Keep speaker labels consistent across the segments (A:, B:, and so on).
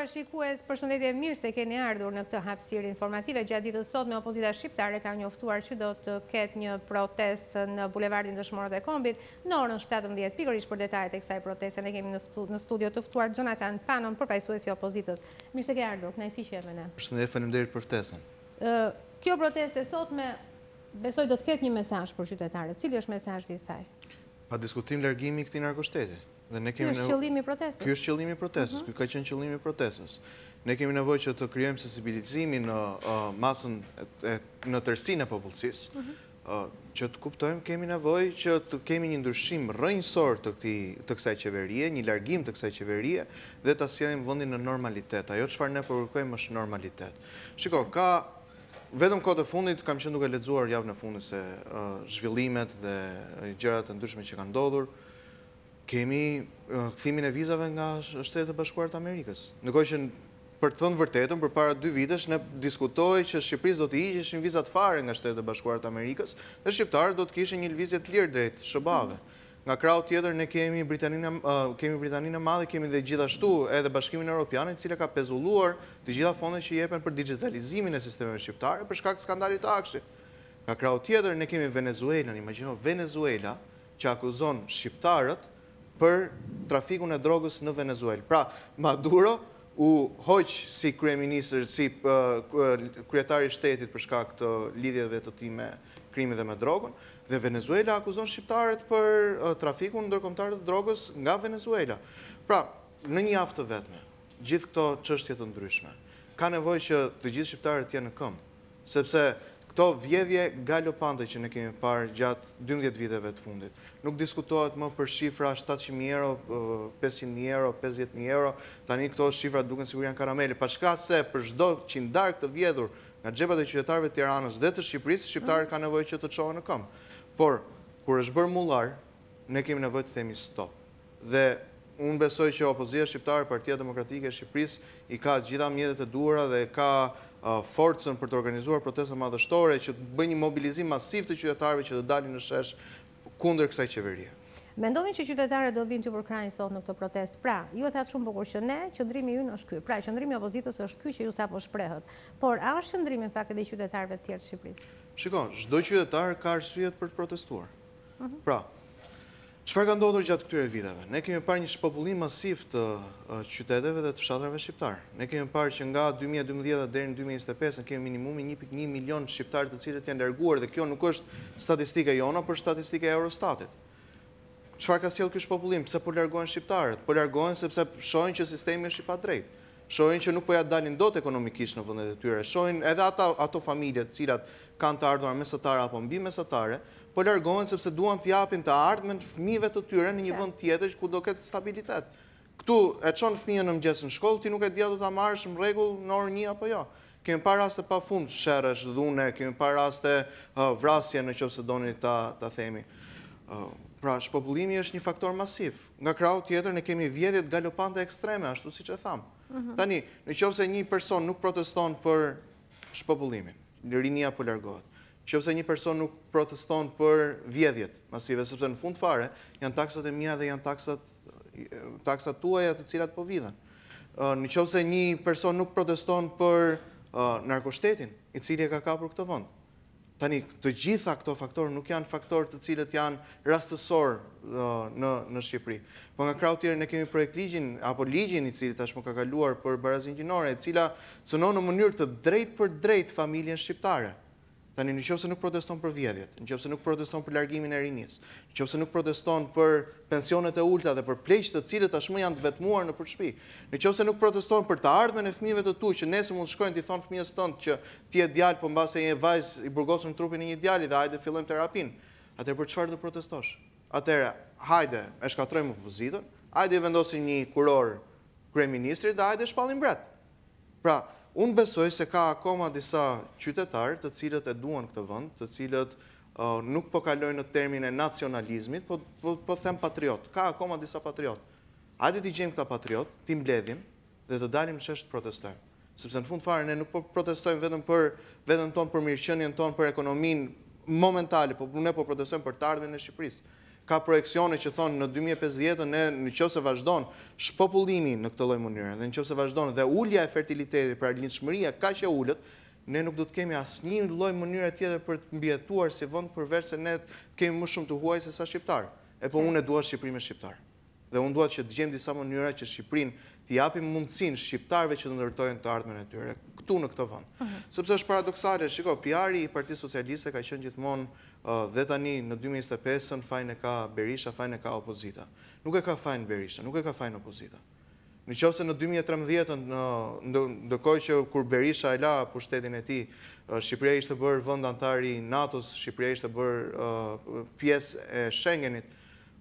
A: shikues, përshëndetje mirë se keni ardhur në këtë hapësirë informative. Gjatë ditës sot me opozita shqiptare ka njoftuar që do të ketë një protestë në bulevardin Dëshmorët e Kombit në orën 17. Pikërisht për detajet e kësaj proteste ne kemi në studio të ftuar Jonathan Panon, përfaqësuesi i opozitës. Mirë se ke ardhur, kënaqësi që je me ne.
B: Përshëndetje, faleminderit për ftesën.
A: Kjo protestë sotme besoj do të ketë një mesazh për qytetarët. Cili është mesazhi i saj?
B: Pa diskutim largimi i këtij narkoshteti.
A: Ky është qëllimi i protestës.
B: Ky është qëllimi i protestës, ky ka qenë qëllimi i protestës. Ne kemi nevojë që të krijojmë sensibilizimin në masën në tërësinë e popullsisë, që të kuptojmë kemi nevojë që të kemi një ndryshim rrënjësor të kësaj qeverie, një largim të kësaj qeverie dhe ta sjellim vendin në normalitet. Ajo çfarë ne kërkojmë është normalitet. Shiko, vetëm kohët e fundit kam qenë duke lexuar javën e fundit se zhvillimet dhe gjërat e ndryshme që kanë ndodhur. Kemi kthimin e vizave nga Shtetet e Bashkuara të Amerikës. Ndërkohë që për të thënë vërtetën, përpara 2 vitesh ne diskutohej që Shqipërisë do të hiqeshin vizat fare nga Shtetet e Bashkuara të Amerikës dhe shqiptarët do të kishin një lëvizje të lirë drejt SBA-ve. Nga krau tjetër ne kemi Britaninë e Madhe, kemi dhe gjithashtu edhe Bashkimin Evropian, i cili ka pezulluar të gjitha fondet që jepen për digitalizimin e sistemeve shqiptare për shkak të skandalit të Akshit. Nga krau tjetër ne kemi Venezuelën, imagjino Venezuela që akuzon shqiptarët për trafikun e drogës në Venezuelë. Pra, Maduro u hoq si kryeministër, si kryetari i shtetit për shkak të lidhjeve të tij me krimin dhe me drogën, dhe Venezuela akuzon shqiptarët për trafikun ndërkombëtar të drogës nga Venezuela. Pra, në një javë të vetme, gjithë këto çështje të ndryshme, ka nevojë që të gjithë shqiptarët të jenë në këmbë, sepse këto vjedhje galopante që ne kemi parë gjatë 12 viteve të fundit. Nuk diskutohet më për shifra 700.000 euro, 500.000 euro, 50.000 euro, tani këto shifra duken sikur janë karamele, pa shkak se për çdo qindark të vjedhur nga xhepat e qytetarëve të Tiranës dhe të Shqipërisë, shqiptarët kanë nevojë që të çohen në këmbë. Por kur është bërë mullar, ne kemi nevojë të themi stop. Dhe unë besoj që opozita shqiptare, Partia Demokratike e Shqipërisë i ka gjitha mjetet e duhura dhe ka forcën për të organizuar protesta madhështore që të bëjë një mobilizim masiv të qytetarëve që të dalin në shesh kundër kësaj qeverie.
A: Mendoni që qytetarët do vinë t'ju përkrajnë sot në këtë protestë? Pra, ju e thatë shumë bukur që ne, qëndrimi ynë është ky. Pra, qëndrimi i opozitës është ky që ju sapo shprehet. Por a është qëndrimi në fakt edhe i qytetarëve të tjerë të Shqipërisë?
B: Shikon, çdo qytetar ka arsyet për të protestuar. Pra, çfarë ka ndodhur gjatë këtyre viteve? Ne kemi parë një shpopullim masiv të qyteteve dhe të fshatrave shqiptar. Ne kemi parë që nga 2012 deri në 2025 kemi minimumi 1.1 milion shqiptarë të cilët janë larguar dhe kjo nuk është statistika jona, por statistika e Eurostatit. Çfarë ka sjellë ky shpopullim? Pse po largohen shqiptarët? Po largohen sepse shohin që sistemi është i padrejtë. Shohin që nuk po ja dalin dot ekonomikisht në vendet e tyre. Shohin edhe ato familje të cilat kanë të ardhurar mesatare apo mbi mesatare, po largohen sepse duan të japin të ardhmen fëmijëve të tyre në një vend tjetër ku do ketë stabilitet. Këtu e çon fëmijën në mëngjes në shkollë, ti nuk e di a do ta marrësh në rregull në orën 1 apo jo. Kemi parë raste pafund, sherrësh, dhune, kemi parë raste vrasje nëse doni ta themi. Pra, shpopullimi është një faktor masiv. Nga krau tjetër ne kemi vjedhjet galopante ekstreme, ashtu siç e tham. Tani, nëse një person nuk proteston për shpopullimin, rinia po largohet. Nëse një person nuk proteston për vjedhjet masive, sepse në fund fare janë taksat e mia dhe janë taksat tuaja të cilat po vidhen. Nëse një person nuk proteston për narkoshtetin, i cili e ka kapur këtë vend. Tani, të gjitha këto faktorë nuk janë faktorë të cilët janë rastësor në Shqipëri. Po nga krau tjerë ne kemi projekt ligjin i cili tashmë ka kaluar për barazin gjinore, e cila cënon në mënyrë të drejtë për drejtë familjen shqiptare. Tani, nëse nuk proteston për vjedhjet, nëse nuk proteston për largimin e rinisë, nëse nuk proteston për pensionet e ulta dhe për pleqë të cilët tashmë janë të vetmuar nëpër shtëpi, nëse nuk proteston për të ardhmen e fëmijëve të tu që nesër mund të shkojnë t'i thonë fëmijës tënd që ti je djalë, po mbase je vajzë i burgosur në trupin e një djali dhe hajde fillojmë terapinë. Atëherë për çfarë do protestosh? Atëherë, hajde e shkatrojmë opozitën, hajde i vendosim një kuror kryeministrit dhe hajde shpallim mbret. Pra, unë besoj se ka akoma disa qytetarë të cilët e duan këtë vend, të cilët nuk po kalojnë në termin e nacionalizmit, po them patriot. Ka akoma disa patriot. Hajde t'i gjejmë këta patriot, t'i mbledhim dhe të dalim në shesh të protestojmë. Sepse në fund fare ne nuk po protestojmë vetëm për veten tonë, për mirëqenien tonë, për ekonominë momentale, po ne po protestojmë për të ardhmen e Shqipërisë. ka projeksione që thonë në 2050 në qoftë se vazhdon shpopullimi në këtë lloj mënyre dhe në qoftë se vazhdon dhe ulja e fertilitetit, pra lindshmëria kaq e ulët, ne nuk do të kemi asnjë lloj mënyre tjetër për të mbijetuar si vend përveç se ne kemi më shumë të huaj se sa shqiptar. Po unë e dua Shqipërinë me shqiptar. Dhe unë dua që të gjejmë disa mënyra që Shqipërinë t'i japim mundësinë shqiptarëve që të ndërtojnë të ardhmen e tyre këtu në këtë vend. Sepse është paradoksale, shiko, PR-i i Partisë Socialiste ka qenë gjithmonë dhe tani në 2025-ën fajin e ka Berisha, fajin e ka opozita. Nuk e ka fajin Berisha, nuk e ka fajin opozita. Në qoftë se në 2013-ën, ndërkohë që kur Berisha e la pushtetin e tij, Shqipëria ishte bërë vend antar i NATO-s, Shqipëria ishte bërë pjesë e Schengenit.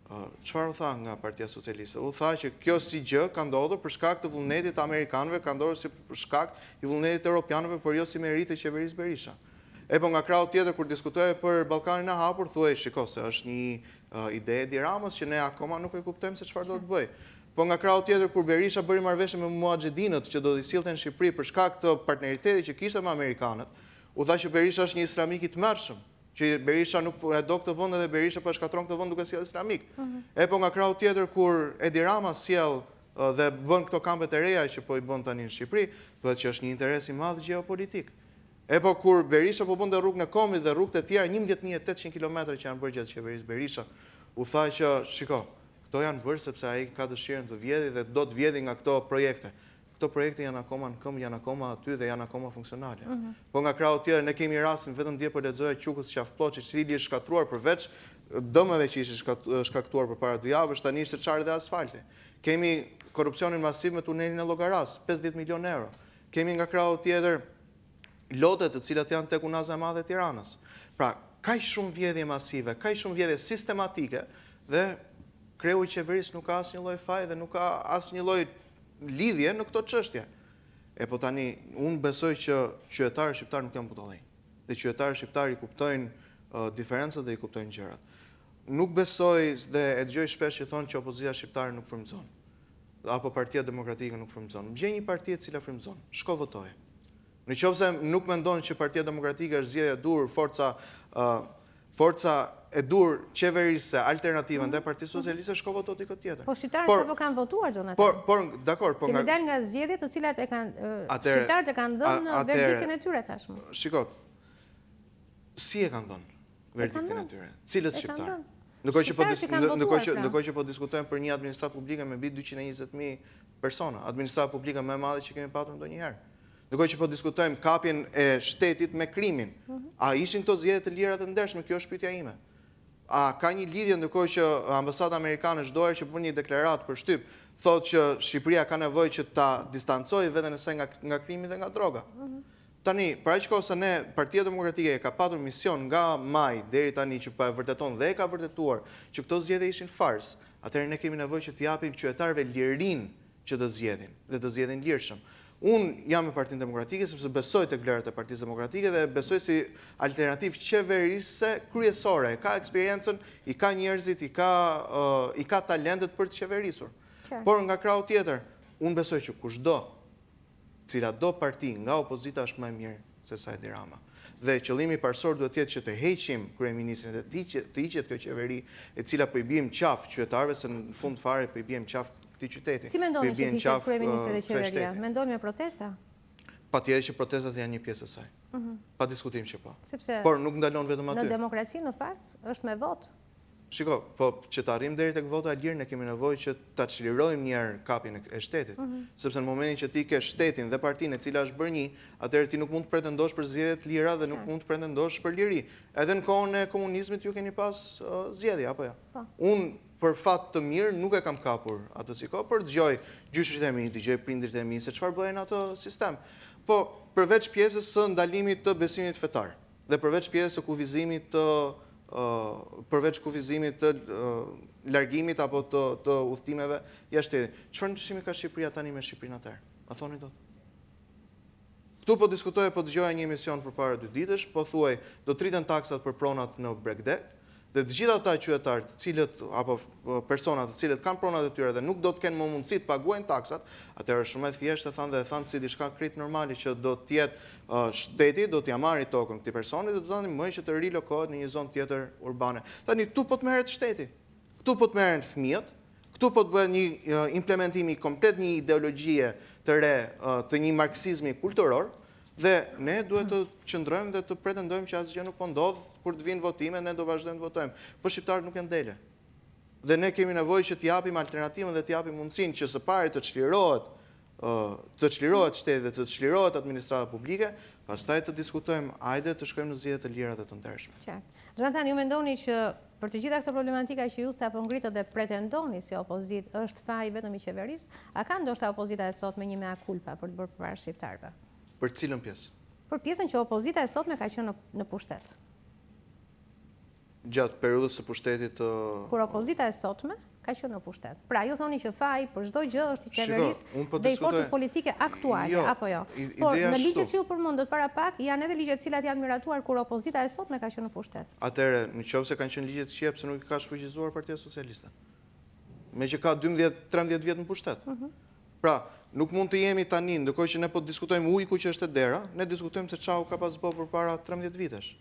B: Çfarë u tha nga Partia Socialiste? U tha që kjo si gjë ka ndodhur për shkak të vullnetit të amerikanëve, ka ndodhur si për shkak i vullnetit të europianëve, por jo si merit të qeverisë Berisha. Po nga krau tjetër kur diskutohej për Ballkanin e hapur, thuhej, shiko se është një ide e Edi Ramës që ne akoma nuk e kuptojmë se çfarë do të bëjë. Po nga krau tjetër kur Berisha bëri marrëveshje me muhaxhedinët që do t'i sillte në Shqipëri për shkak të partneritetit që kishte me amerikanët, u tha që Berisha është një islamik i tmerrshëm, që Berisha nuk e do këtë vend dhe Berisha po e shkatron këtë vend duke sjellë islamik. Po nga krau tjetër kur Edi Rama sjell dhe bën këto kampet e reja që po i bën tani në Shqipëri, thuhet që është një interes i madh gjeopolitik. Po kur Berisha po bënte rrugën e Komit dhe rrugët e tjera 11800 kilometra që janë bërë gjatë qeverisë Berisha, u tha që shiko, këto janë bërë sepse ai ka dëshirën të vjedhë dhe do të vjedhë nga këto projekte. Këto projekte janë akoma në këmbë, janë akoma aty dhe janë akoma funksionale. Po nga krau tjetër ne kemi rastin vetëm dje po lexoja Qukës Qafploçi, i cili është shkatruar përveç dëmeve që ishte shkaktuar përpara 2 javësh, tani ishte çarë dhe asfalti. Kemi korrupsionin masiv me tunelin e Llogaras, 50 milion euro. Kemi nga krau tjetër lotet të cilat janë tek Unaza e Madhe e Tiranës. Pra, kaq shumë vjedhje masive, kaq shumë vjedhje sistematike dhe kreu i qeverisë nuk ka asnjë lloj faji dhe nuk ka asnjë lloj lidhje në këto çështje. Po tani, unë besoj që qytetarët shqiptar nuk janë butallëj. Dhe qytetarët shqiptar i kuptojnë diferencat dhe i kuptojnë gjërat. Nuk besoj dhe e dëgjoj shpesh që thonë që opozita shqiptare nuk frymëzon. Apo Partia Demokratike nuk frymëzon. Gjej një parti e cila frymëzon. Shko votoje. Në qoftë se nuk mendon që Partia Demokratike është zgjedhja e dur, forca e dur qeverisë alternative ndaj Partisë Socialiste, shko voto ti këtë tjetër.
A: Po shqiptarët apo kanë votuar, Jonathan?
B: Dakor,
A: kemi dalë nga zgjedhjet të cilat shqiptarët e kanë dhënë verdiktin e tyre tashmë.
B: Shikoj. Si e kanë dhënë verdiktin e tyre? Cilët shqiptarë? Ndërkohë që po diskutojmë për një administratë publike me mbi 220.000 persona, administrata publike më e madhe që kemi patur ndonjëherë. Ndërkohë që po diskutojmë kapjen e shtetit me krimin, a ishin këto zgjedhje të lira të ndershme? Kjo është pyetja ime. A ka një lidhje ndërkohë që ambasada amerikane çdo herë që bën një deklaratë për shtyp, thotë që Shqipëria ka nevojë që ta distancojë veten e saj nga krimi dhe nga droga? Tani, para që kohë se ne, Partia Demokratike ka patur mision nga maj deri tani që po e vërteton dhe e ka vërtetuar që këto zgjedhje ishin fars, atëherë ne kemi nevojë që t'i japim qytetarëve lirinë që të zgjedhin dhe të zgjedhin lirshëm. Unë jam me Partinë Demokratike sepse besoj tek vlerat e Partisë Demokratike dhe besoj si alternativë qeverisë kryesore. Ka eksperiencën, i ka njerëzit, i ka talentet për të qeverisur. Por nga krau tjetër, unë besoj që kushdo, cila do parti nga opozita është më e mirë se sa Edi Rama. Dhe qëllimi parsor duhet të jetë që të heqim kryeministrin dhe të hiqet kjo qeveri e cila po i biem qaf qytetarëve se në fund fare po i biem qaf këtij qyteti.
A: Si mendoni që të hiqet kryeministri dhe qeveria? Mendoni me protesta?
B: Patjetër që protestat janë një pjesë e saj. Pa diskutim që po.
A: Sepse
B: por nuk ndalon vetëm aty.
A: Në demokraci në fakt është me votë.
B: Shiko, po që të arrim deri tek vota e lirë, ne kemi nevojë që ta çlirojmë një herë kapjen e shtetit, sepse në momentin që ti ke shtetin dhe partinë e cila është bërë një, atëherë ti nuk mund të pretendosh për zgjedhje të lira dhe nuk mund të pretendosh për liri. Edhe në kohën e komunizmit ju keni pas zgjedhje apo jo? Unë për fat të mirë nuk e kam kapur atë si kohë, por dëgjoj gjyshit e mi, dëgjoj prindrit e mi se çfarë bëhen ato sistem. Po përveç pjesës së ndalimit të besimit fetar dhe përveç pjesës së kufizimit të largimit apo të udhëtimeve jashtë shtetit. Çfarë ndryshimi ka Shqipëria tani me Shqipërinë atëherë? A thoni dot? Këtu po diskutoje, po dëgjoja një emision përpara 2 ditësh, po thuaj do të rriten taksat për pronat në Bregdet, dhe të gjithë ata qytetarë të cilët apo personat të cilët kanë pronat e tyre dhe nuk do të kenë më mundësi të paguajnë taksat, atëherë shumë e thjeshtë thanë si diçka krejt normale që do të jetë shteti do t'ia marrë tokën këtij personi dhe do ta ndihmojë që të rilokohet në një zonë tjetër urbane. Tani këtu po të merret shteti. këtu po të merren fëmijët, këtu po të bëhet një implementimi komplet një ideologjie të re të një marksizmi kulturor, dhe ne duhet të qëndrojmë dhe të pretendojmë që asgjë nuk po ndodh kur të vinë votime, ne do vazhdojmë të votojmë. Po shqiptarët nuk janë dele. Dhe ne kemi nevojë që t'japim alternativën dhe t'japim mundësinë që së pari të çlirohet shteti dhe të çlirohet administrata publike, pastaj të diskutojmë, hajde të shkojmë në zgjedhje të lira dhe të ndershme.
A: Qartë. Zhantan, ju mendoni që për të gjitha këto problematika që ju sapo ngritët dhe pretendoni si opozitë, është faji vetëm i qeverisë, a ka ndoshta opozita e sotme një mea culpa për të bërë përpara shqiptarëve?
B: Për cilën pjesë?
A: Për pjesën që opozita e sotme ka qenë në pushtet.
B: Gjatë periudhës së pushtetit
A: kur opozita e sotme ka qenë në pushtet. Pra, ju thoni që faji për çdo gjë është i qeverisë dhe i forcës politike aktuale, apo jo? Por në ligjet që ju përmendët para pak, janë edhe ligjet cilat janë miratuar kur opozita e sotme ka qenë në pushtet.
B: Atëherë, nëse kanë qenë ligjet që pse nuk i ka shfuqizuar Partia Socialiste? Me që ka 12-13 vjet në pushtet. Pra, nuk mund të jemi tani, ndërkohë që ne po diskutojmë ujku që është e dera, ne diskutojmë se çau ka pas bërë përpara 13 vitesh.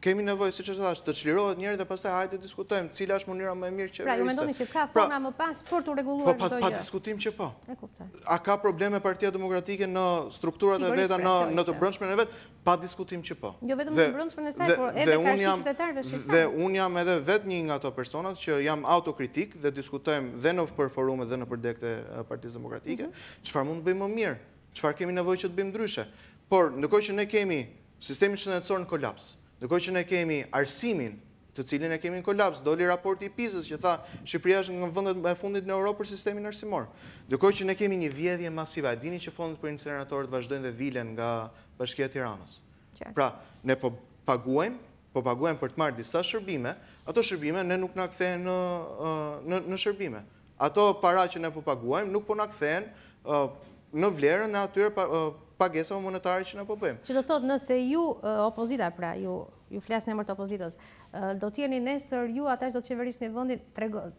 B: Kemi nevojë, siç e thash, të çlirohet njëri dhe pastaj hajde të diskutojmë cila është mënyra më e mirë qeverisë.
A: Pra, ju mendoni që ka forma më pas për të rregulluar çdo gjë?
B: Pa diskutim që po.
A: E kuptoj.
B: A ka probleme Partia Demokratike në strukturat e veta, në të brendshmën e vet? Pa diskutim që po.
A: Jo vetëm në të brendshmën e saj, por edhe karshi qytetarëve shqiptar.
B: Dhe unë jam edhe vetë një nga ato personat që jam autokritik dhe diskutojmë dhe në për forume dhe në përdek të Partisë Demokratike, çfarë mund të bëjmë më mirë, çfarë kemi nevojë që të bëjmë ndryshe. Por ndërkohë që ne kemi sistemin shëndetësor në kolaps, ndërkohë që ne kemi arsimin të cilin e kemi në kolaps, doli raporti i PISA-s që tha Shqipëria është nga vendet e fundit në Europë për sistemin arsimor. Ndërkohë që ne kemi një vjedhje masive, a dini që fondet për incineratorët vazhdojnë dhe vilen nga Bashkia e Tiranës. Pra, ne po paguajmë për të marrë disa shërbime, ato shërbime ne nuk na kthehen në shërbime. Ato para që ne po paguajmë nuk po na kthehen në vlerën e atyre pagesave monetare që ne po bëjmë.
A: Që do të thotë, nëse ju opozita, pra ju flasni në emër të opozitës, do të jeni nesër ju ata që do të qeverisni vendin,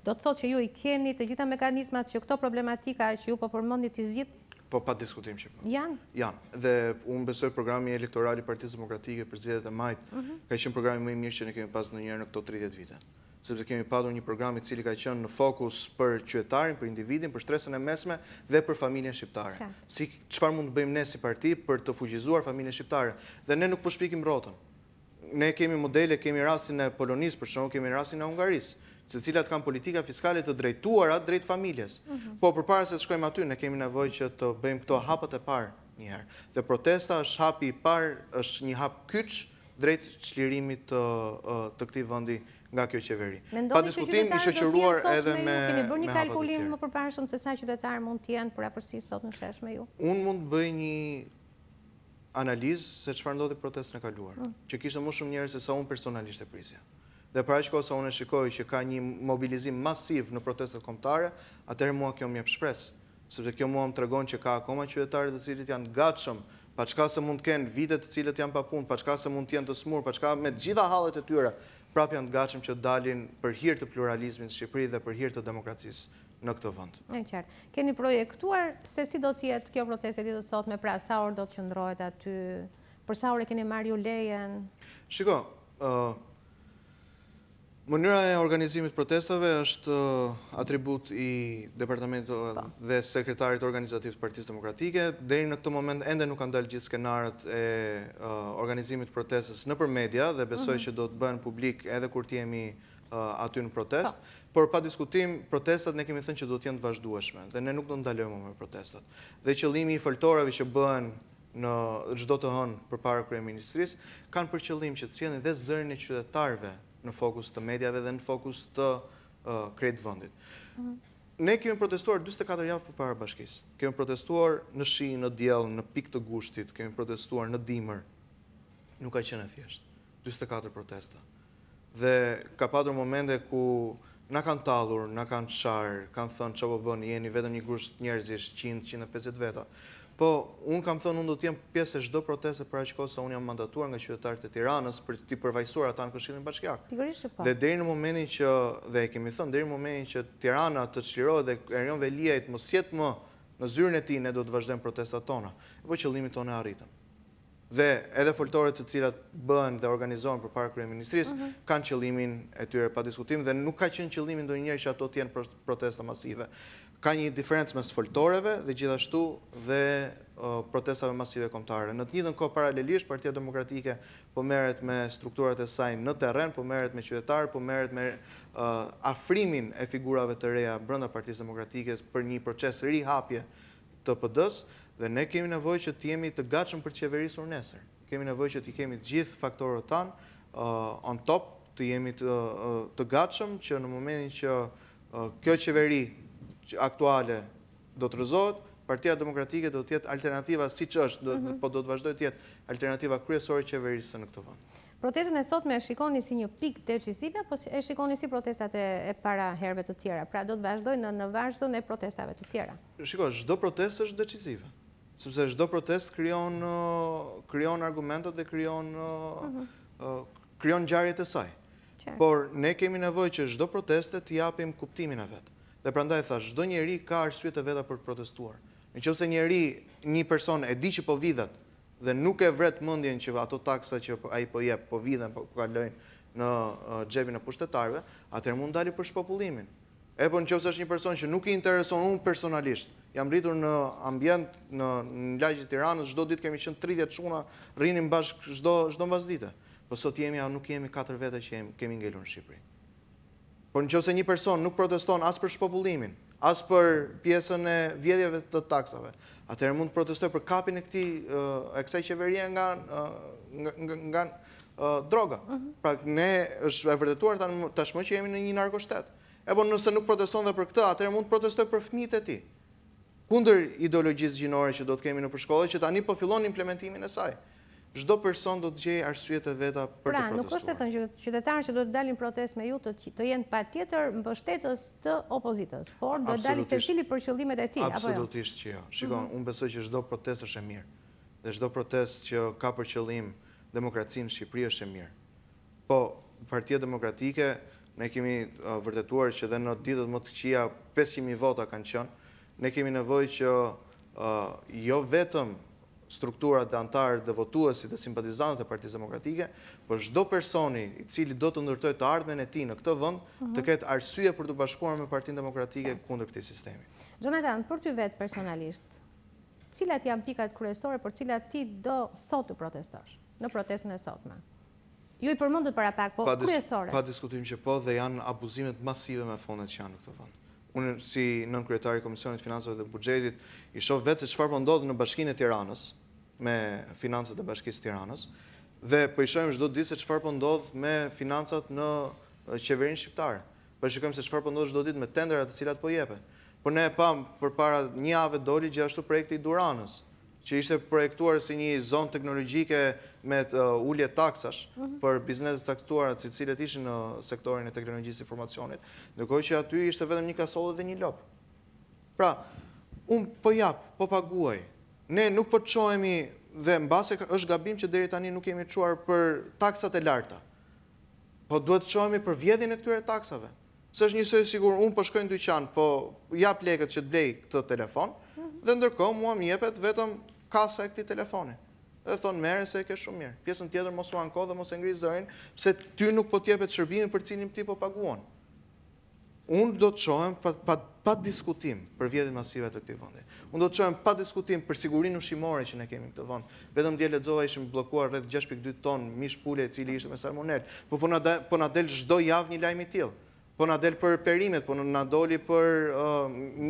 A: do të thotë që ju i keni të gjitha mekanizmat që këto problematika që ju po përmendni ti zgjidhni?
B: Po, pa diskutim që po.
A: Janë?
B: Janë. Dhe unë besoj programi elektoral i Partisë Demokratike për zgjedhjet e majit ka qenë programi më i mirë që ne kemi pas ndonjëherë në këto 30 vite. Sepse kemi patur një program i cili ka qenë në fokus për qytetarin, për individin, për shtresën e mesme dhe për familjen shqiptare. Si çfarë mund të bëjmë ne si parti për të fuqizuar familjen shqiptare? Dhe ne nuk po shpikim rrotën. Ne kemi modele, kemi rastin e Polonisë, për shembull, kemi rastin e Hungarisë, të cilat kanë politika fiskale të drejtuara drejt familjes. Po përpara se të shkojmë aty, ne kemi nevojë që të bëjmë këto hapët e parë një herë. Dhe protesta është hapi i parë, është një hap kyç drejt çlirimit të këtij vendi nga kjo qeveri. Pa diskutim i shoqëruar edhe me
A: keni bërë një kalkulim më përparshëm se sa qytetarë mund të jenë përafërsisht sot në shesh me ju?
B: Unë mund të bëj një analizë se çfarë ndodhi protestën e kaluar, që kishte më shumë njerëz se sa unë personalisht e prisja. Dhe para aq kohë sa unë shikoj që ka një mobilizim masiv në protestat kombëtare, atëherë mua kjo më jep shpresë, sepse kjo mua më tregon që ka akoma qytetarë të cilët janë të gatshëm, pa çka se mund të kenë vite të cilët janë pa punë, pa çka se mund të jenë të smur, pa çka me të gjitha hallet e tyre, prapë janë të gatshëm që dalin për hir të pluralizmit në Shqipëri dhe për hir të demokracisë në këtë vend.
A: E qartë. Keni projektuar se si do të jetë kjo protestë ditën e sotme, pra sa orë do të qëndrohet aty, për sa orë keni marrë ju lejen?
B: Shiko, mënyra e organizimit protestave është atribut i departamentit dhe sekretarit organizativ të Partisë Demokratike. Deri në këtë moment ende nuk kanë dalë gjithë skenarët e organizimit protestës nëpër media dhe besoj që do të bëhen publik edhe kur të jemi aty në protest. Por pa diskutim, protestat ne kemi thënë që do të jenë të vazhdueshme dhe ne nuk do ndalojmë me protestat. Dhe qëllimi i foltoreve që bëhen në çdo të hënë përpara kryeministrisë kanë për qëllim që të sjellin dhe zërin e qytetarëve në fokus të mediave dhe në fokus të krejt vendit. Ne kemi protestuar 44 javë përpara bashkisë. Kemi protestuar në shi, në diell, në pikë të gushtit, kemi protestuar në dimër. Nuk ka qenë e thjeshtë. 44 protesta. Dhe ka patur momente ku na kanë tallur, na kanë çarë, kanë thënë çfarë po bëni, jeni vetëm një grusht njerëzish, 100-150 veta. Po, unë kam thënë unë do të jem pjesë e çdo proteste për aq kohë sa unë jam mandatuar nga qytetarët e Tiranës për të përfaqësuar ata në Këshillin Bashkiak.
A: Pikërisht po.
B: Dhe deri në momentin që dhe e kemi thënë deri në momentin që Tirana të çlirohet dhe Erion Veliajt mos jetë më në zyrën e tij, ne do të vazhdojmë protestat tona. Po qëllimin tonë e arritëm. dhe edhe foltorët të cilat bëhen dhe organizohen përpara kryeministrisë kanë qëllimin e tyre pa diskutim dhe nuk ka qenë qëllimi ndonjëherë që ato të jenë protesta masive. Ka një diferencë mes foltoreve dhe gjithashtu dhe protestave masive kombëtare. Në të njëjtën kohë paralelisht Partia Demokratike po merret me strukturat e saj në terren, po merret me qytetarë, po merret me afrimin e figurave të reja brenda Partisë Demokratike për një proces rihapje të PD-s. Dhe ne kemi nevojë që të jemi të gatshëm për të qeverisur nesër. Kemi nevojë që të kemi të gjithë faktorët tanë on top, të jemi të gatshëm që në momentin që kjo qeveri aktuale do të rrëzohet, Partia Demokratike do të jetë alternativa siç është, po do të vazhdojë të jetë alternativa kryesore e qeverisë në këtë vend.
A: Protestën e sotme e shikoni si një pikë decisive, apo e shikoni si protestat e para herëve të tjera? Pra do të vazhdojnë në vazhdim e protestave të tjera.
B: Shiko, çdo protestë është decisive. Sepse çdo protest krijon argumentet dhe krijon ngjarjet e saj. Por ne kemi nevojë që çdo proteste të japim kuptimin e vet. Dhe prandaj thash, çdo njeri ka arsyet e veta për të protestuar. Nëse një person e di që po vidhet dhe nuk e vret mendjen që ato taksa që ai po jep, po vidhen, po kalojnë në xhepin e pushtetarëve, atëherë mund dali për shpopullimin. Po nëse është një person që nuk i intereson, unë personalisht jam rritur në ambient në lagje të Tiranës, çdo ditë kemi qenë 30 çuna, rrinim bashkë çdo mbasdite. Po sot nuk jemi 4 vete që kemi ngelur në Shqipëri. Por nëse një person nuk proteston as për shpopullimin, as për pjesën e vjedhjeve të taksave, atëherë mund të protestoj për kapin e kësaj qeverie nga droga. Pra ne është e vërtetuar tashmë që jemi në një narkoshtet. Po nëse nuk proteston dhe për këtë, atëherë mund të protestoj për fëmijët e tij. Kundër ideologjisë gjinore që do të kemi nëpër shkolla, që tani po fillon implementimin e saj. Çdo person do të gjejë arsyet e veta për të protestuar.
A: Pra, nuk është e thënë që qytetarët që do të dalin protestë me ju të jenë patjetër mbështetës të opozitës, por do të dalin secili për qëllimet e tij, apo jo?
B: Absolutisht që jo. Shikon, unë besoj që çdo protestë është e mirë. Dhe çdo protestë që ka për qëllim demokracinë në Shqipëri është e mirë. Po, Partia Demokratike ne kemi vërtetuar që dhe në ditët më të këqija 500.000 vota kanë qenë. Ne kemi nevojë që jo vetëm strukturat dhe antarët dhe votuesit dhe simpatizantët e Partisë Demokratike, por çdo personi i cili do të ndërtojë të ardhmen e tij në këtë vend të ketë arsye për të bashkuar me Partinë Demokratike kundër këtij sistemi.
A: Jonathan, për ty vetë personalisht, cilat janë pikat kryesore për cilat ti do sot të protestosh në protestën e sotme? Ju i përmendët para pak, po kryesore.
B: Pa diskutim që po, dhe janë abuzimet masive me fondet që janë në këtë vend. Unë si nënkryetari i Komisionit Financave dhe Buxhetit i shoh vetë se çfarë po ndodh në Bashkinë e Tiranës me financat e Bashkisë së Tiranës dhe po i shohim çdo ditë se çfarë po ndodh me financat në qeverinë shqiptare. Po shikojmë se çfarë po ndodh çdo ditë me tenderat të cilat po jepen. Por ne e pam përpara një jave doli gjithashtu projekti i Duranës, që ishte projektuar si një zonë teknologjike me ulje taksash për bizneset taktuara të cilët ishin në sektorin e teknologjisë informacionit, ndërkohë që aty ishte vetëm një kasollë dhe një lop. Pra, unë po jap, po paguaj. Ne nuk po çohemi dhe mbase është gabim që deri tani nuk kemi çuar për taksat e larta. Po duhet të çohemi për vjedhjen e këtyre taksave. Se është njësoj sigur, unë po shkoj në dyqan, po jap lekët që të blej këtë telefon, dhe ndërkohë mua më jepet vetëm kasa e këtij telefoni. Dhe thonë merre se e ke shumë mirë. Pjesën tjetër mos u anko dhe mos e ngri zërin, pse ty nuk po t'jepet shërbimin për cilin ti po paguon. Unë do të çohem pa diskutim për vjedhjen masive të këtij vendi. Unë do të çohem pa diskutim për sigurinë ushqimore që ne kemi në këtë vend. Vetëm dje lexova ishim bllokuar rreth 6.2 ton mish pule i cili ishte me salmonel. Po na del çdo javë një lajm i tillë. Po na del për perimet, po na doli për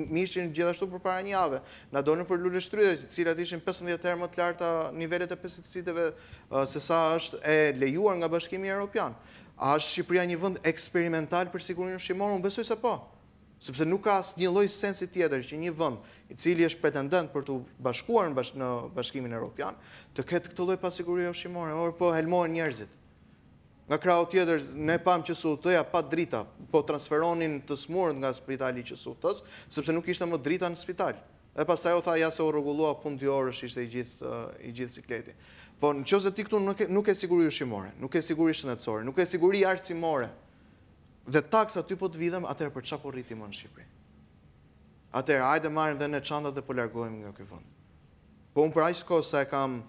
B: mishin gjithashtu për para një jave. Na dolën për lule shtrydhe, cilat ishin 15 herë më të larta nivelet e pesticideve se sa është e lejuar nga Bashkimi Evropian. A është Shqipëria një vend eksperimental për sigurinë ushqimore? Unë besoj se po. Sepse nuk ka asnjë lloj sensi tjetër që një vend i cili është pretendent për të bashkuar në Bashkimin Evropian të ketë këtë lloj pasigurie ushqimore, po helmohen njerëzit. Nga krau tjetër, ne pam që SUT-ja pa drita, po transferonin të smurët nga spitali që SUT-ës, sepse nuk ishte më drita në spital. Dhe pastaj u tha ja se u rregullua punë 2 orësh ishte i gjithë sikleti. Po nëse ti këtu nuk ke siguri ushqimore, nuk ke siguri shëndetësore, nuk ke siguri arsimore, dhe taksa ty po të vidhem, atëherë për çfarë po rriti më në Shqipëri? Atëherë hajde marrim dhe ne çantat dhe po largohemi nga ky vend. Po unë për aq kohë sa e kam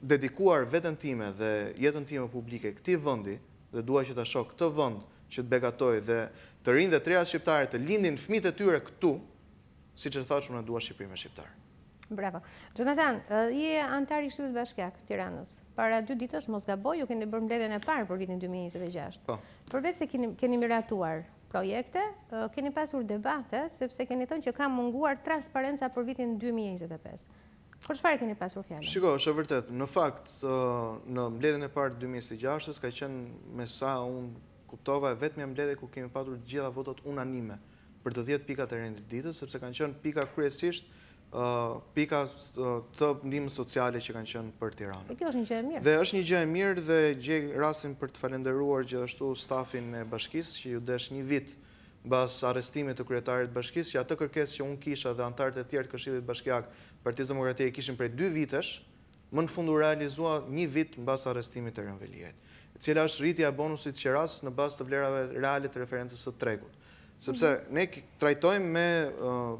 B: dedikuar veten time dhe jetën time publike këtij vendi dhe dua që ta shoh këtë vend që të begatoj dhe të rinjtë dhe të reja shqiptare të lindin fëmijët e tyre këtu, siç e thash unë dua Shqipëri me shqiptar.
A: Bravo. Jonathan, je antar i Këshillit Bashkiak të Tiranës. Para 2 ditësh, mos gaboj, ju keni bërë mbledhjen e parë për vitin 2026.
B: Po.
A: Përveç se keni miratuar projekte, keni pasur debate, sepse keni thënë që ka munguar transparenca për vitin 2025. Për çfarë keni pasur fjalën?
B: Shiko, është e vërtet. Në fakt, në mbledhjen e parë 2026 ka qenë me sa unë kuptova vetëm mbledhje ku kemi patur të gjitha votat unanime për të 10 pikat e rendit ditës, sepse kanë qenë pika kryesisht pika të ndihmës sociale që kanë qenë për Tiranën.
A: Kjo është një gjë e mirë.
B: Dhe është një gjë e mirë dhe gjej rastin për të falenderuar gjithashtu stafin e bashkisë që ju desh një vit mbas arrestimit të kryetarit të bashkisë, që atë kërkesë që unë kisha dhe anëtarët e tjerë të Këshillit Bashkiak Partisë Demokratike kishin prej 2 vitesh, më në fund u realizua një vit mbas arrestimit të Rënveliajt, e cila është rritja e bonusit qeras në bazë të vlerave reale të referencës së tregut. Sepse ne trajtojmë me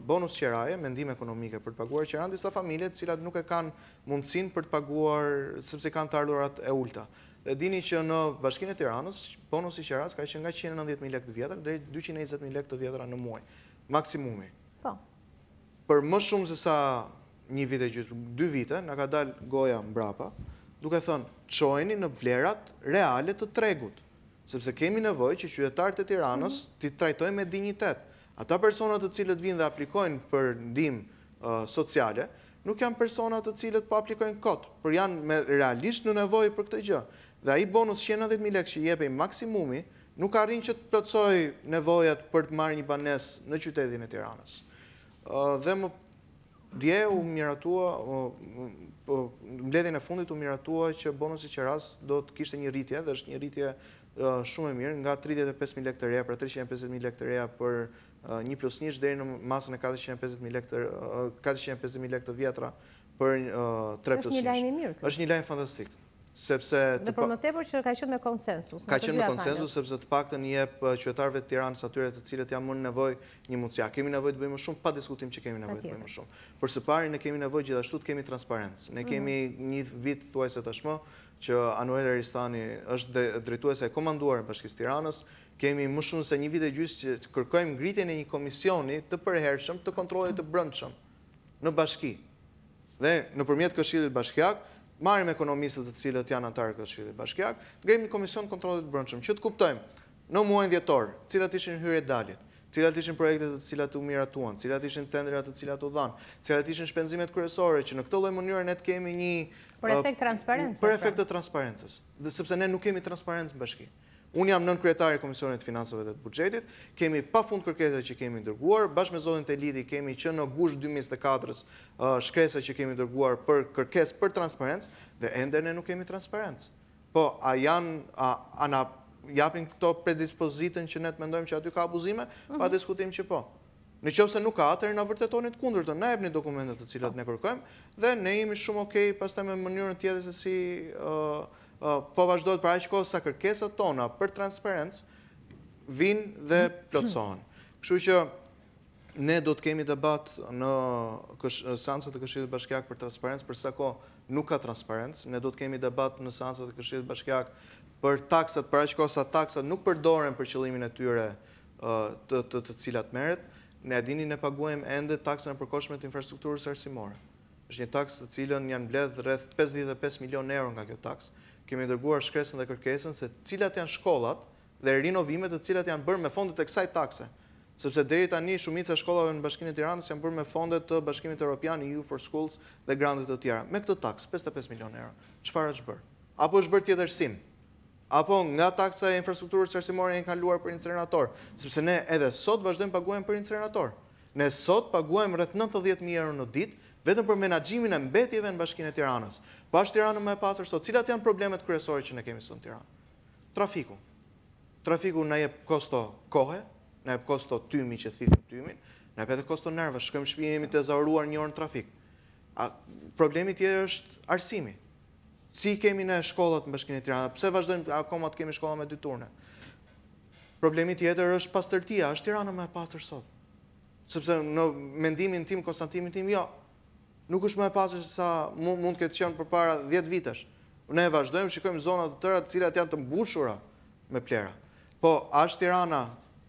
B: bonus qeraje, me ndihmë ekonomike për të paguar qeran disa familje të cilat nuk e kanë mundësinë për të paguar sepse kanë të ardhurat e ulta. Dhe dini që në Bashkinë e Tiranës bonusi qeras ka qenë nga 190.000 lekë të vjetër deri 220.000 lekë të vjetra në muaj, maksimumi.
A: Po.
B: Për më shumë se sa një vit e gjysmë, 2 vite, na ka dalë goja mbrapa, duke thënë çojeni në vlerat reale të tregut. Sepse kemi nevojë që qytetarët e Tiranës t'i trajtojmë me dinjitet. Ata persona të cilët vinë dhe aplikojnë për ndihmë sociale, nuk janë persona të cilët po aplikojnë kot, por janë realisht në nevojë për këtë gjë. Dhe ai bonus 190.000 lekë që jepej maksimumi, nuk arrin që të plotësoj nevojat për të marrë një banesë në qytetin e Tiranës. Dhe më dje u miratua, mbledhjen e fundit u miratua që bonusi qeras do të kishte një rritje, dhe është një rritje shumë e mirë, nga 35.000 lekë të reja për 350.000 lekë të reja për 1+1 deri në masën e 450.000 lekë të vjetra për 3+1.
A: Është një lajm i mirë.
B: Është një lajm fantastik. Dhe
A: për më tepër që ka qenë me konsensus.
B: Ka qenë me konsensus sepse të paktën i jep qytetarëve të Tiranës atyre të cilët janë më në nevojë një mundësi. Kemi nevojë të bëjmë më shumë, pa diskutim që kemi nevojë të bëjmë më shumë. Për së pari ne kemi nevojë gjithashtu të kemi transparencë. Ne kemi një vit thuajse tashmë që Anuel Eristani është drejtuese e komanduar e Bashkisë Tiranës. Kemi më shumë se një vit e gjysmë që kërkojmë ngritjen e një komisioni të përhershëm të kontrollit të brendshëm në bashki. Dhe nëpërmjet Këshillit Bashkiak marrim ekonomistët të cilët janë antarë të Këshillit Bashkiak, ngrejmë një komision kontrollit të brendshëm që të kuptojmë në muajin dhjetor, cilat ishin hyrjet daljet, cilat ishin projektet të cilat u miratuan, cilat ishin tendrat të cilat u dhanë, cilat ishin shpenzimet kryesore, që në këtë lloj mënyre ne të kemi një
A: për efekt transparencë.
B: Për efekt të transparencës, dhe sepse ne nuk kemi transparencë në bashki. Unë jam nën kryetari i Komisionit të Financave dhe të Buxhetit, kemi pafund kërkesa që kemi dërguar, bashkë me zotin Telidi kemi që në gusht 2024 shkresa që kemi dërguar për kërkesë për transparencë, dhe ende ne nuk kemi transparencë. Po, a na japin këto predispozitën që ne të mendojmë që aty ka abuzime, pa diskutim që po. Në qoftë se nuk ka, atëherë na vërtetoni të kundërtën, na jepni dokumentet të cilat ne kërkojmë, dhe ne jemi shumë okay pastaj me mënyrën tjetër se si po vazhdojnë për aq kohë sa kërkesat tona për transparencë vinë dhe plotësohen. Kështu që ne do të kemi debat në seancat e Këshillit Bashkiak për transparencë, për sa kohë nuk ka transparencë. Ne do të kemi debat në seancat e Këshillit Bashkiak për taksat, për aq kohë sa taksat nuk përdoren për qëllimin e tyre të cilat merret. Ne e dini, ne paguajmë ende taksën e përkohshme të infrastrukturës arsimore. Është një taksë të cilën janë mbledh rreth 55 milionë euro nga kjo taksë. Kemi dërguar shkresën dhe kërkesën se cilat janë shkollat dhe rinovimet të cilat janë bërë me fondet e kësaj takse. Sepse deri tani shumica e shkollave në Bashkinë e Tiranës janë bërë me fondet të Bashkimit Evropian, EU for Schools dhe grandet të tjera. Me këtë taksë 55 milionë euro. Çfarë është bërë? Apo është bërë tjetër sim? Apo nga taksa e infrastrukturës arsimore janë kaluar për incinerator? Sepse ne edhe sot vazhdojmë paguajmë për incinerator. Ne sot paguajmë rreth 90.000 euro në ditë vetëm për menaxhimin e mbetjeve në Bashkinë e Tiranës. Po është Tirana më e pastër sot. Cilat janë problemet kryesore që ne kemi sot në Tiranë? Trafiku. Trafiku na jep kosto kohe, na jep kosto tymi që thithim tymin, na jep edhe kosto nerva, shkojmë në shtëpi jemi të zauruar një orë në trafik. Problemi tjetër është arsimi. Si kemi ne shkollat në Bashkinë e Tiranës? Pse vazhdojmë akoma të kemi shkolla me 2 turne? Problemi tjetër është pastërtia. Është Tirana më e pastër sot? Sepse në mendimin tim, konstatimin tim, jo. nuk është më e pasur se sa mund të ketë qenë përpara 10 vitesh. Ne vazhdojmë, shikojmë zona të tëra të cilat janë të mbushura me plera. Po, është Tirana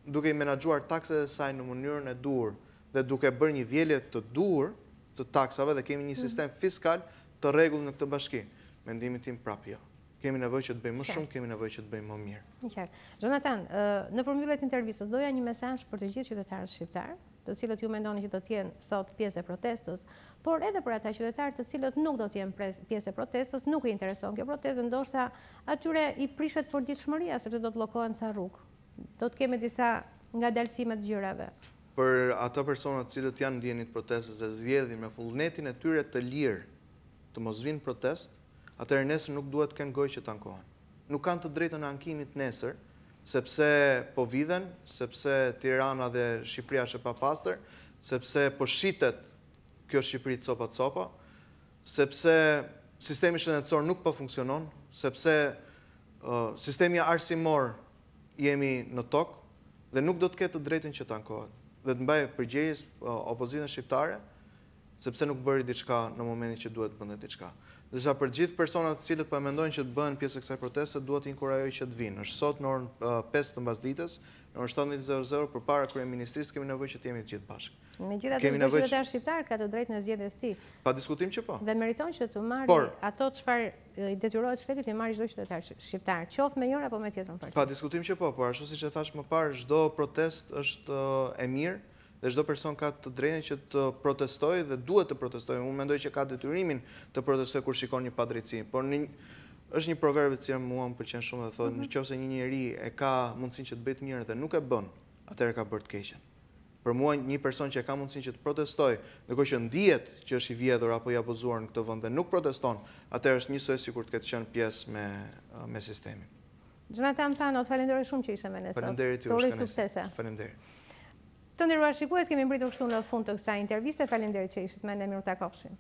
B: duke i menaxhuar takset e saj në mënyrën e duhur dhe duke bërë një vjelje të duhur të taksave dhe kemi një sistem fiskal të rregullt në këtë bashki. Mendimi tim prapë jo. Kemi nevojë që të bëjmë më shumë, kemi nevojë që të bëjmë më mirë.
A: Qartë. Jonathan, në përmbyllet të intervistës doja një mesazh për të gjithë qytetarët shqiptar, të cilët ju mendoni që do të jenë sot pjesë e protestës, por edhe për ata qytetarë të cilët nuk do të jenë pjesë e protestës, nuk i intereson kjo protestë, ndoshta atyre i prishet përditshmëria sepse do të bllokohen ca rrugë. Do të kemi disa ngadalësime të gjërave.
B: Për ata persona të cilët janë ndjenit protestës e zgjedhin me vullnetin e tyre të lirë të mos vinë protestë, atëherë nesër nuk duhet të kenë gojë që të ankohen. Nuk kanë të drejtën e ankimit nesër, sepse po vidhen, sepse Tirana dhe Shqipëria është e papastër, sepse po shitet kjo Shqipëri copa, sepse sistemi shëndetësor nuk po funksionon, sepse sistemi arsimor jemi në tokë dhe nuk do të ketë të drejtën që të ankohet. Dhe të mbajë përgjegjës opozitën shqiptare, sepse nuk bëri diçka në momentin që duhet bënte diçka. Ndërsa për gjithë personat të cilët po mendojnë që të bëhen pjesë e kësaj proteste, duhet të inkurajoj që të vinë. Është sot në orën 5 të mbasdites, në orën 17:00 përpara kryeministrisë kemi nevojë që të jemi të gjithë bashkë.
A: Megjithatë, çdo qytetar shqiptar ka të drejtën e zgjedhjes tij.
B: Pa diskutim që po.
A: Dhe meriton që të marrë ato çfarë i detyrohet shtetit të marrë çdo qytetar shqiptar, qoftë me njëra apo me tjetrën parti.
B: Pa diskutim që po, por ashtu siç e thash më parë, çdo protestë është e mirë. Dhe çdo person ka të drejtën që të protestojë dhe duhet të protestojë. Unë mendoj që ka detyrimin të protestojë kur shikon një padrejtësi. Por është një proverb që mua më pëlqen shumë dhe thotë, nëse një njeri e ka mundësinë që të bëjë të mirën dhe nuk e bën, atëherë ka bërë të keqen. Për mua një person që ka mundësinë që të protestojë, ndërkohë që ndihet që është i vjedhur apo i abuzuar në këtë vend dhe nuk proteston, atëherë është njësoj sikur të ketë qenë pjesë me sistemin.
A: Jonathan Tano, falenderoj shumë që ishe me ne sot.
B: Faleminderit ju.
A: Të uroj suksese.
B: Faleminderit.
A: Të nderuar shikues, kemi mbritur këtu në fund të kësaj interviste. Faleminderit që ishit me ne, miru takofshim.